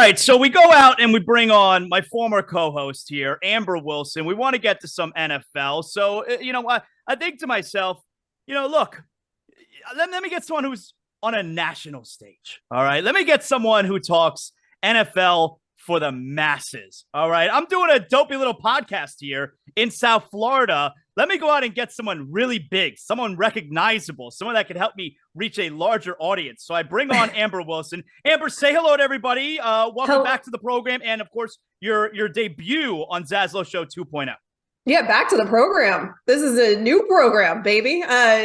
right, so we go out and we bring on my former co-host here, Amber Wilson. We want to get to some NFL. So, I think to myself, look, let me get someone who's on a national stage. All right, let me get someone who talks NFL for the masses. All right, I'm doing a dopey little podcast here in South Florida. Let me go out and get someone really big, someone recognizable, someone that can help me reach a larger audience. So I bring on Amber Wilson. Amber, say hello to everybody. Welcome back to the program. And of course, your debut on ZASLOW Show 2.0. Yeah, back to the program. This is a new program, baby.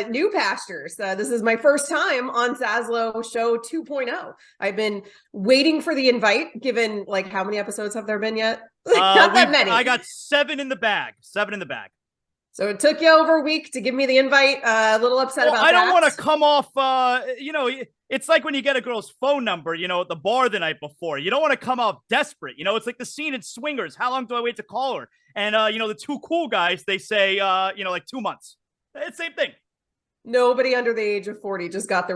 New pastures. This is my first time on ZASLOW Show 2.0. I've been waiting for the invite, given how many episodes have there been yet? Not that many. I got 7 in the bag. So it took you over a week to give me the invite. A little upset about that. I don't want to come off, it's like when you get a girl's phone number, at the bar the night before. You don't want to come off desperate. It's like the scene in Swingers. How long do I wait to call her? And, the two cool guys, they say, 2 months. It's the same thing. Nobody under the age of 40 just got the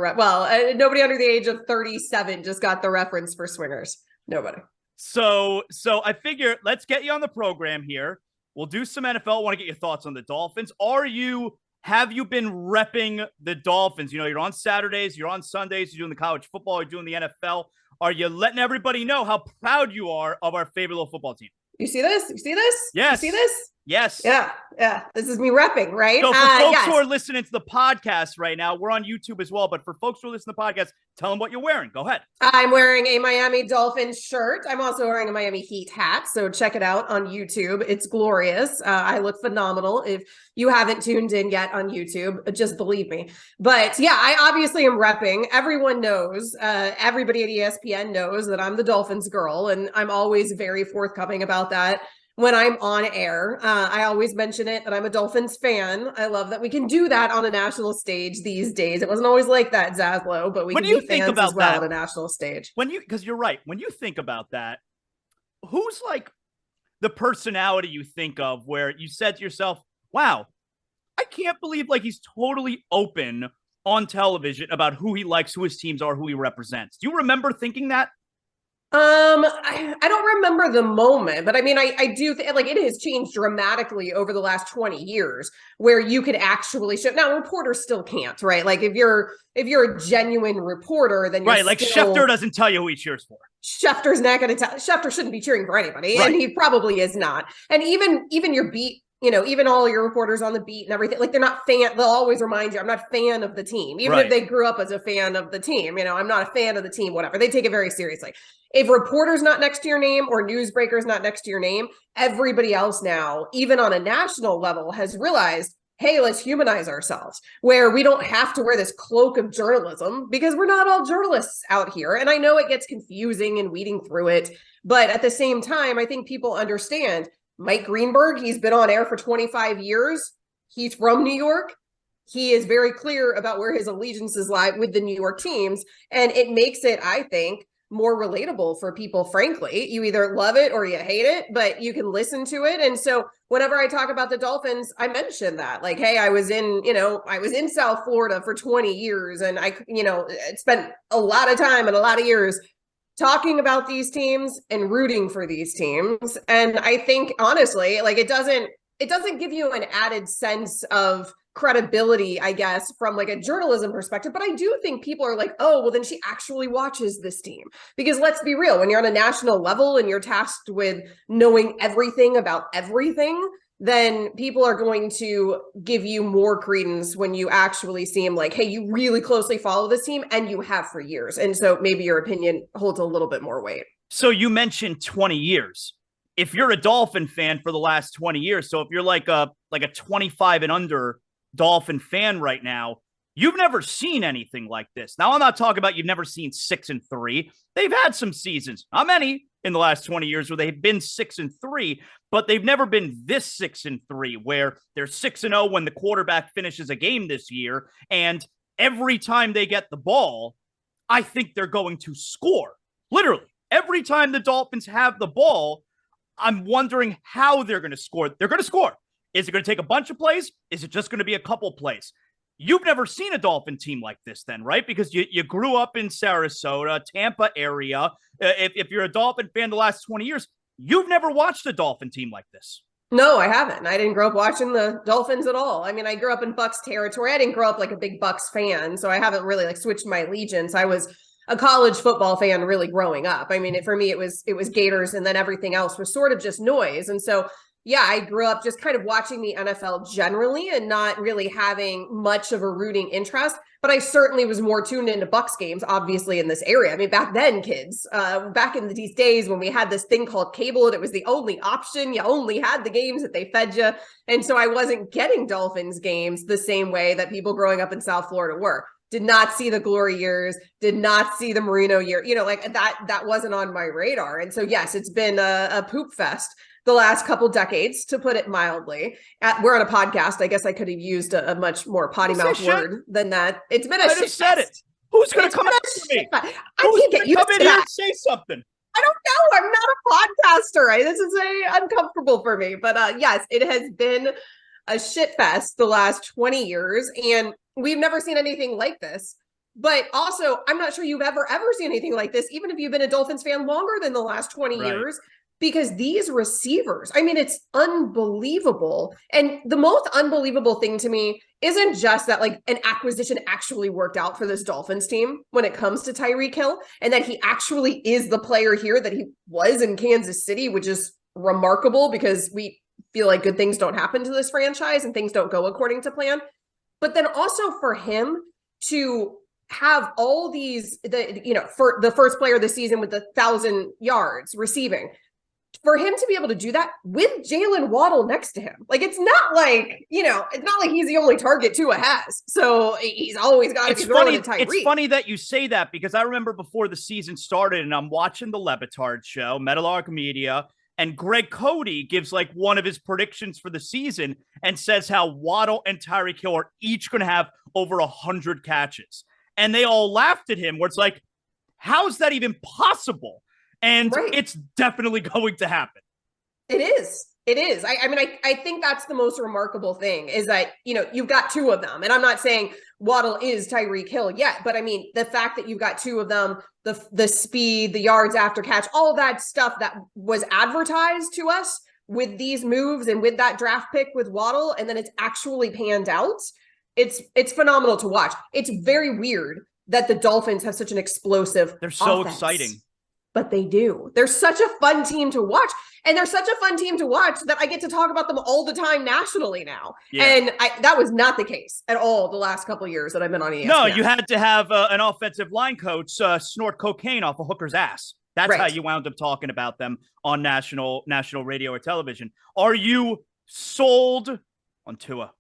nobody under the age of 37 just got the reference for Swingers. Nobody. So I figure let's get you on the program here. We'll do some NFL. I want to get your thoughts on the Dolphins. Have you been repping the Dolphins? You're on Saturdays, you're on Sundays, you're doing the college football, you're doing the NFL. Are you letting everybody know how proud you are of our favorite little football team? You see this? Yes. You see this? Yes. Yeah. This is me repping, right? So for folks who are listening to the podcast right now, we're on YouTube as well. But for folks who are listening to the podcast, tell them what you're wearing. Go ahead. I'm wearing a Miami Dolphins shirt. I'm also wearing a Miami Heat hat. So check it out on YouTube. It's glorious. I look phenomenal. If you haven't tuned in yet on YouTube, just believe me. But yeah, I obviously am repping. Everyone knows, everybody at ESPN knows that I'm the Dolphins girl. And I'm always very forthcoming about that. When I'm on air, I always mention it that I'm a Dolphins fan. I love that we can do that on a national stage these days. It wasn't always like that, ZASLOW, but we can be fans as well on a national stage. Because you're right. When you think about that, who's the personality you think of where you said to yourself, wow, I can't believe he's totally open on television about who he likes, who his teams are, who he represents. Do you remember thinking that? I don't remember the moment, but I mean, I do think it has changed dramatically over the last 20 years where you could actually show. Now, reporters still can't, right? If you're a genuine reporter, then you're right. Schefter doesn't tell you who he cheers for. Schefter's not going to tell. Schefter shouldn't be cheering for anybody, right. And he probably is not. And even your beat. Even all your reporters on the beat and everything, they're not they'll always remind you, I'm not a fan of the team. Even right. if they grew up as a fan of the team, I'm not a fan of the team, whatever. They take it very seriously. If reporter's not next to your name or newsbreaker's not next to your name, everybody else now, even on a national level, has realized, hey, let's humanize ourselves, where we don't have to wear this cloak of journalism because we're not all journalists out here. And I know it gets confusing and weeding through it, but at the same time, I think people understand Mike Greenberg, he's been on air for 25 years. He's from New York. He is very clear about where his allegiances lie with the New York teams. And it makes it, I think, more relatable for people, frankly. You either love it or you hate it, but you can listen to it. And so whenever I talk about the Dolphins, I mention that, hey, I was in South Florida for 20 years. And I spent a lot of time and a lot of years talking about these teams and rooting for these teams. And I think, honestly, it doesn't give you an added sense of credibility, I guess, from a journalism perspective. But I do think people are oh, well, then she actually watches this team. Because let's be real, when you're on a national level and you're tasked with knowing everything about everything, then people are going to give you more credence when you actually seem hey, you really closely follow this team and you have for years. And so maybe your opinion holds a little bit more weight. So you mentioned 20 years. If you're a Dolphin fan for the last 20 years, so if you're a 25 and under Dolphin fan right now, you've never seen anything like this. Now, I'm not talking about you've never seen 6-3. They've had some seasons, not many in the last 20 years where they've been 6-3, but they've never been this 6-3 where they're 6-0 when the quarterback finishes a game this year. And every time they get the ball, I think they're going to score. Literally, every time the Dolphins have the ball, I'm wondering how they're going to score. They're going to score. Is it going to take a bunch of plays? Is it just going to be a couple plays? you've never seen a Dolphin team like this then, right? Because you grew up in Sarasota, Tampa area. If you're a Dolphin fan the last 20 years, you've never watched a Dolphin team like this. No, I haven't. I didn't grow up watching the Dolphins at all. I mean, I grew up in Bucs territory. I didn't grow up like a big Bucs fan, so I haven't really like switched my allegiance. I was a college football fan really growing up. I mean, for me, it was Gators, and then everything else was sort of just noise. And so yeah, I grew up just kind of watching the NFL generally and not really having much of a rooting interest. But I certainly was more tuned into Bucs games, obviously, in this area. I mean, back then, kids, back in these days when we had this thing called cable and it was the only option, you only had the games that they fed you. And so I wasn't getting Dolphins games the same way that people growing up in South Florida were. Did not see the glory years, did not see the Marino year, like that wasn't on my radar. And so, yes, it's been a poop fest the last couple decades, to put it mildly. We're on a podcast. I guess I could have used a much more potty mouth word than that. It's been a shit fest. Said it. Who's going to come after me? I can't get used to that. Say something. I don't know. I'm not a podcaster. This is uncomfortable for me. But yes, it has been a shit fest the last 20 years. And we've never seen anything like this. But also, I'm not sure you've ever seen anything like this, even if you've been a Dolphins fan longer than the last 20 years. Because these receivers, I mean, it's unbelievable. And the most unbelievable thing to me isn't just that like an acquisition actually worked out for this Dolphins team when it comes to Tyreek Hill, and that he actually is the player here that he was in Kansas City, which is remarkable because we feel like good things don't happen to this franchise and things don't go according to plan. But then also for him to have all these, for the first player this season with 1,000 yards receiving, for him to be able to do that with Jalen Waddle next to him. Like, it's not like, it's not like he's the only target Tua has. So he's always got to be throwing to Tyreek. It's funny that you say that because I remember before the season started and I'm watching the Levitard show, Meadowlark Media, and Greg Cody gives like one of his predictions for the season and says how Waddle and Tyreek Hill are each going to have over 100 catches. And they all laughed at him where it's like, how is that even possible? And it's definitely going to happen. It is. It is. I mean, I think that's the most remarkable thing is that, you've got two of them. And I'm not saying Waddle is Tyreek Hill yet, but I mean, the fact that you've got two of them, the speed, the yards after catch, all that stuff that was advertised to us with these moves and with that draft pick with Waddle, and then it's actually panned out. It's phenomenal to watch. It's very weird that the Dolphins have such an explosive They're so offense. Exciting. But they do. They're such a fun team to watch. And they're such a fun team to watch that I get to talk about them all the time nationally now. Yeah. And that was not the case at all the last couple of years that I've been on ESPN. No, you had to have an offensive line coach snort cocaine off a hooker's ass. That's how you wound up talking about them on national radio or television. Are you sold on Tua?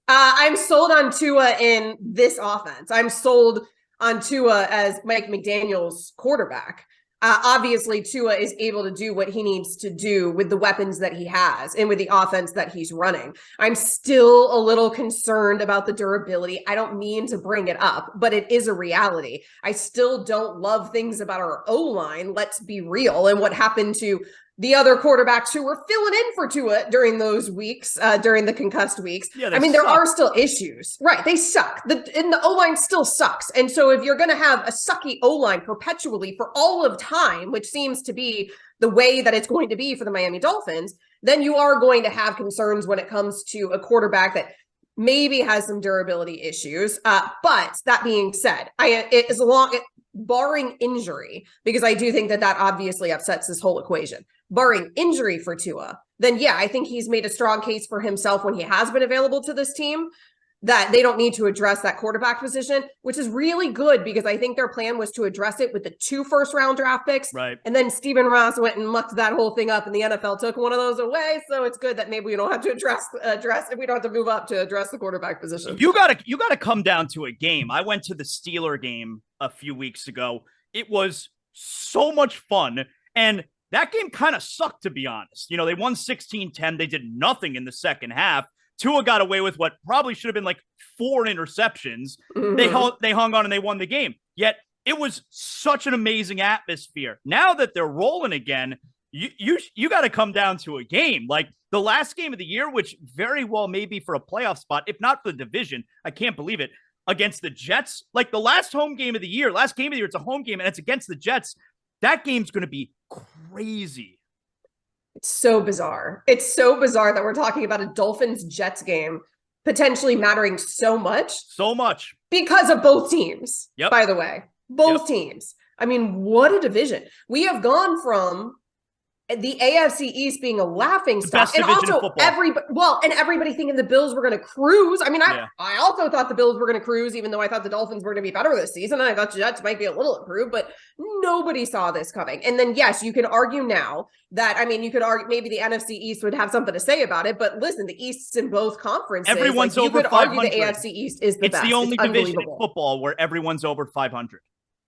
I'm sold on Tua in this offense. I'm sold on Tua as Mike McDaniel's quarterback. Obviously, Tua is able to do what he needs to do with the weapons that he has and with the offense that he's running. I'm still a little concerned about the durability. I don't mean to bring it up, but it is a reality. I still don't love things about our O-line. Let's be real. And what happened to the other quarterbacks who were filling in for Tua during those weeks, during the concussed weeks. Yeah, I mean, there are still issues. Right. They suck. And the O-line still sucks. And so if you're going to have a sucky O-line perpetually for all of time, which seems to be the way that it's going to be for the Miami Dolphins, then you are going to have concerns when it comes to a quarterback that maybe has some durability issues. But that being said, barring injury, because I do think that obviously upsets this whole equation. Barring injury for Tua, then yeah, I think he's made a strong case for himself when he has been available to this team that they don't need to address that quarterback position, which is really good because I think their plan was to address it with the 2 first-round draft picks. Right. And then Stephen Ross went and mucked that whole thing up and the NFL took one of those away. So it's good that maybe we don't have to address if we don't have to move up to address the quarterback position. You gotta come down to a game. I went to the Steeler game a few weeks ago. It was so much fun. And that game kind of sucked, to be honest. They won 16-10. They did nothing in the second half. Tua got away with what probably should have been like 4 interceptions. Mm-hmm. They hung on and they won the game. Yet it was such an amazing atmosphere. Now that they're rolling again, you got to come down to a game like the last game of the year, which very well may be for a playoff spot, if not for the division. I can't believe it. Against the Jets, like the last game of the year, it's a home game and it's against the Jets. That game's going to be crazy. It's so bizarre. It's so bizarre that we're talking about a Dolphins-Jets game potentially mattering so much. So much. Because of both teams, by the way. Both teams. I mean, what a division. We have gone from the AFC East being a laughing stock, and also everybody thinking the Bills were going to cruise. I mean, I also thought the Bills were going to cruise, even though I thought the Dolphins were going to be better this season. And I thought the Jets might be a little improved, but nobody saw this coming. And then, yes, you can argue now that, I mean, you could argue maybe the NFC East would have something to say about it, but listen, the East's in both conferences. Everyone's over 500. You could argue the AFC East is the best. It's the only division in football where everyone's over 500.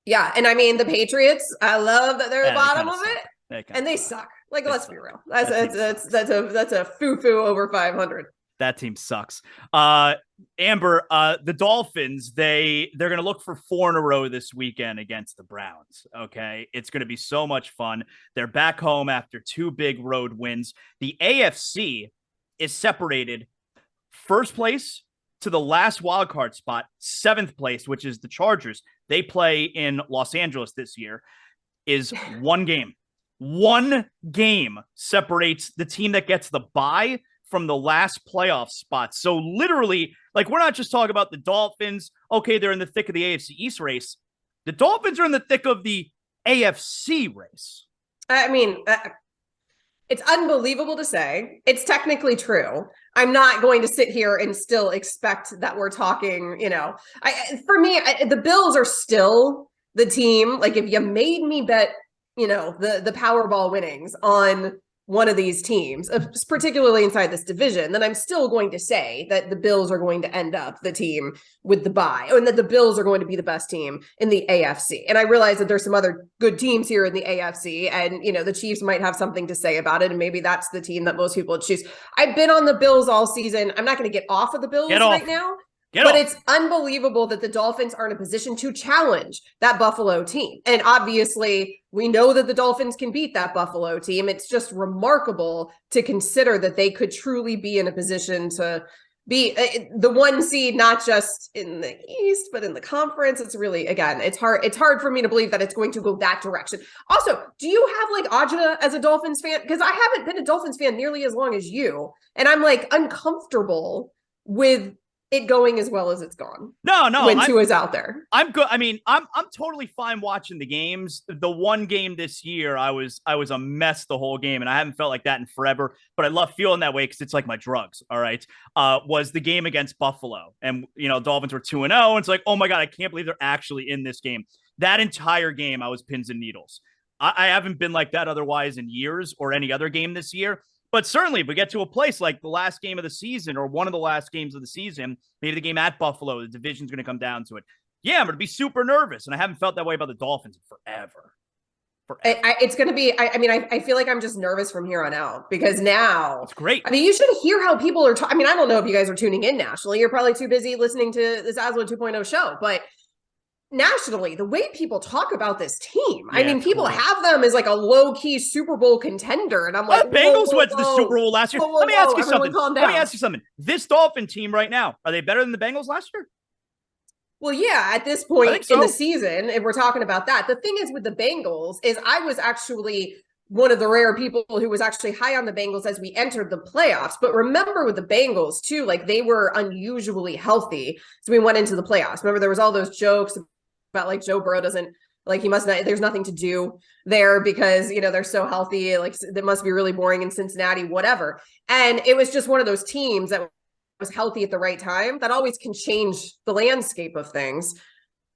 Yeah, and I mean, the Patriots, I love that they're the bottom of it. And they suck. Like, let's be real. That's a foo-foo over 500. That team sucks. Amber, the Dolphins, they're going to look for 4 in a row this weekend against the Browns. Okay. It's going to be so much fun. They're back home after 2 big road wins. The AFC is separated first place to the last wildcard spot, 7th place, which is the Chargers. They play in Los Angeles this year, is 1 game. 1 game separates the team that gets the bye from the last playoff spot. So literally, like, we're not just talking about the Dolphins. Okay, they're in the thick of the AFC East race. The Dolphins are in the thick of the AFC race. I mean, it's unbelievable to say. It's technically true. I'm not going to sit here and still expect that we're talking, for me, the Bills are still the team. Like, if you made me bet, the Powerball winnings on one of these teams, particularly inside this division, then I'm still going to say that the Bills are going to end up the team with the bye, and that the Bills are going to be the best team in the AFC. And I realize that there's some other good teams here in the AFC, and, the Chiefs might have something to say about it, and maybe that's the team that most people would choose. I've been on the Bills all season. I'm not going to get off of the Bills right now. But it's unbelievable that the Dolphins are in a position to challenge that Buffalo team. And obviously, we know that the Dolphins can beat that Buffalo team. It's just remarkable to consider that they could truly be in a position to be the 1 seed, not just in the East, but in the conference. It's really, again, it's hard for me to believe that it's going to go that direction. Also, do you have like Ajita as a Dolphins fan? Because I haven't been a Dolphins fan nearly as long as you. And I'm like uncomfortable with it going as well as it's gone. No, when Tua is out there. I'm good. I mean, I'm totally fine watching the games. The 1 game this year, I was a mess the whole game, and I haven't felt like that in forever. But I love feeling that way because it's like my drugs. All right, was the game against Buffalo, and Dolphins were 2-0, and it's like, oh my god, I can't believe they're actually in this game. That entire game, I was pins and needles. I haven't been like that otherwise in years or any other game this year. But certainly, if we get to a place like the last game of the season or one of the last games of the season, maybe the game at Buffalo, the division's going to come down to it. Yeah, I'm going to be super nervous. And I haven't felt that way about the Dolphins forever. It's going to be, I feel like I'm just nervous from here on out because now. It's great. I mean, you should hear how people are talking. I mean, I don't know if you guys are tuning in nationally. You're probably too busy listening to the ZASLOW 2.0 show. But nationally, the way people talk about this team, I mean, people have them as like a low-key Super Bowl contender, and I'm like, Bengals went to the Super Bowl last year. Let me ask you something. Let me ask you something. This Dolphin team right now, are they better than the Bengals last year? Well, yeah, at this point in the season, if we're talking about that, the thing is with the Bengals is I was actually one of the rare people who was actually high on the Bengals as we entered the playoffs. But remember with the Bengals too, like they were unusually healthy. So we went into the playoffs. Remember there was all those jokes about like Joe Burrow doesn't like, he must not, there's nothing to do there because, they're so healthy. Like it must be really boring in Cincinnati, whatever. And it was just one of those teams that was healthy at the right time. That always can change the landscape of things.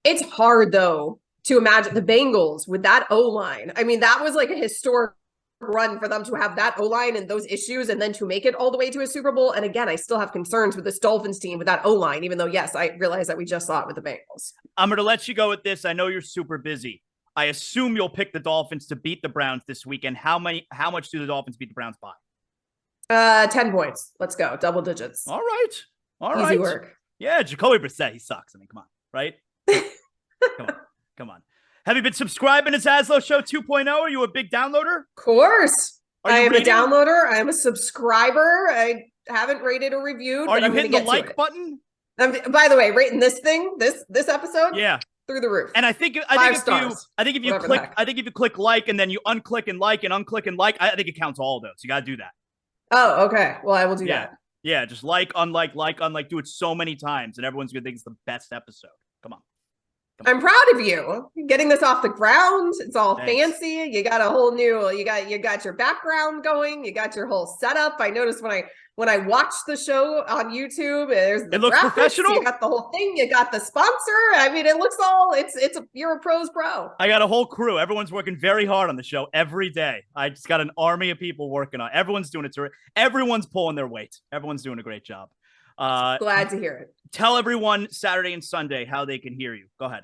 It's hard though to imagine the Bengals with that O-line. I mean, that was like a historic run for them to have that O-line and those issues and then to make it all the way to a Super Bowl. And again, I still have concerns with this Dolphins team with that O-line, even though, yes, I realize that we just saw it with the Bengals. I'm going to let you go with this. I know you're super busy. I assume you'll pick the Dolphins to beat the Browns this weekend. How much do the Dolphins beat the Browns by? 10 points. Let's go. Double digits. All right. Easy work. Yeah, Jacoby Brissett, he sucks. I mean, come on, right? Come on. Have you been subscribing to ZASLOW Show 2.0? Are you a big downloader? Of course. I am reading? a downloader. I am a subscriber. I haven't rated or reviewed. Are but you I'm hitting the get like button? By the way, rating this episode, Yeah, through the roof. And I think if you click like and then you unclick and like, I think it counts all those. You got to do that. Oh, okay. Well, I will do that. Yeah, just like, unlike. Do it so many times, and everyone's gonna think it's the best episode. Come on. I'm proud of you getting this off the ground. It's all fancy. You got a whole new. You got your background going. You got your whole setup. I noticed when I watched the show on YouTube, it looks graphics, professional. You got the whole thing. You got the sponsor. I mean, it looks all. You're a pro's pro. I got a whole crew. Everyone's working very hard on the show every day. I just got an army of people working on it. Everyone's doing it. Everyone's pulling their weight. Everyone's doing a great job. Glad to hear it. Tell everyone Saturday and Sunday how they can hear you. Go ahead.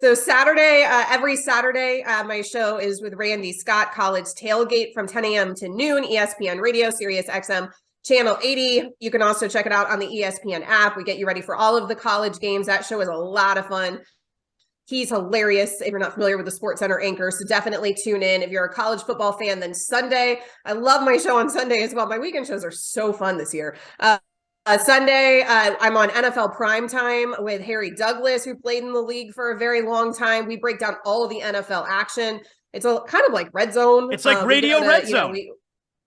So Saturday, every Saturday, my show is with Randy Scott, College Tailgate from 10 a.m. to noon, ESPN Radio, Sirius XM, Channel 80. You can also check it out on the ESPN app. We get you ready for all of the college games. That show is a lot of fun. He's hilarious if you're not familiar with the SportsCenter anchor, so definitely tune in. If you're a college football fan, then Sunday. I love my show on Sunday as well. My weekend shows are so fun this year. Sunday, I'm on NFL Primetime with Harry Douglas, who played in the league for a very long time. We break down all of the NFL action. It's kind of like Red Zone. It's like Radio Red Zone.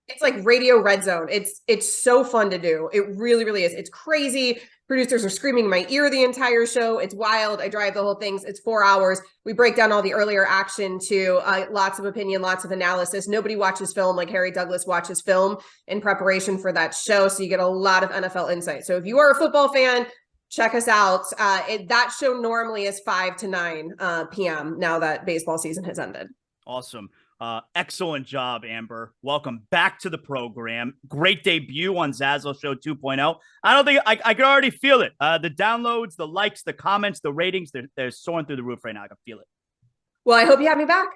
It's like Radio Red Zone. It's so fun to do. It really, really is. It's crazy. Producers are screaming in my ear the entire show. It's wild. I drive the whole thing. It's 4 hours. We break down all the earlier action to lots of opinion, lots of analysis. Nobody watches film like Harry Douglas watches film in preparation for that show. So you get a lot of NFL insight. So if you are a football fan, check us out. That show normally is 5 to 9 p.m. now that baseball season has ended. Awesome. Excellent job, Amber. Welcome back to the program. Great debut on ZASLOW Show 2.0. I don't think I can already feel it. The downloads, the likes, the comments, the ratings, they're soaring through the roof right now. I can feel it. Well, I hope you have me back.